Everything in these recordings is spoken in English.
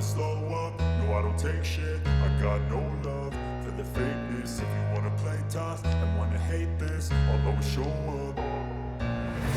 slow up, no I don't take shit. I got no love for the fakeness. If you wanna play tough and wanna hate this, I'll always show up.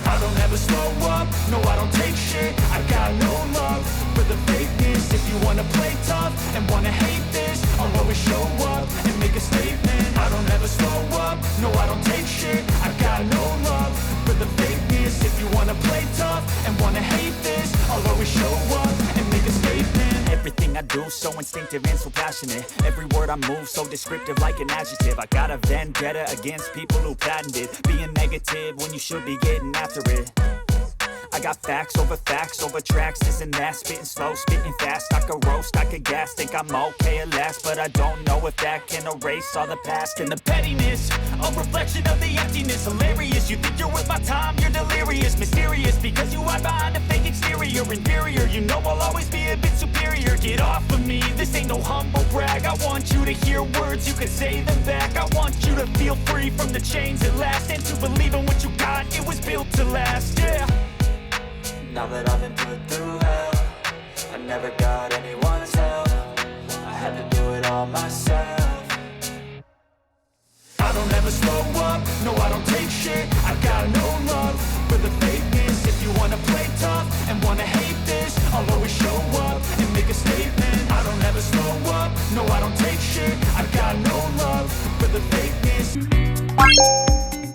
I don't ever slow up, no I don't take shit. I got no love for the fakeness. If you wanna play tough and wanna hate this, I'll always show up and make a statement. I don't ever slow up, no I don't take shit. I got no love for the fakeness. If you wanna play tough and wanna hate this, I'll always show up and make a statement. Everything I do so instinctive and so passionate. Every word I move so descriptive like an adjective. I got a vendetta against people who patented being negative when you should be getting after it. I got facts over tracks, this and that. Spitting slow, spitting fast. I could roast, I could gas. Think I'm okay at last, but I don't know if that can erase all the past. And the pettiness, a reflection of the emptiness. Hilarious, you think you're worth my time, you're delirious. Mysterious, because you hide behind a fake exterior. Inferior, you know I'll always be a bit superior. Get off of me, this ain't no humble brag. I want you to hear words, you can say them back. I want you to feel free from the chains at last, and to believe in what you got, it was built to last, yeah. Now that I've been put through hell, I never got anyone's help. I had to do it all myself. I don't ever slow up, no I don't take shit. I got no love for the fakeness. If you wanna play tough and wanna hate this, I'll always show up and make a statement. I don't ever slow up, no I don't take shit. I got no love for the fakeness.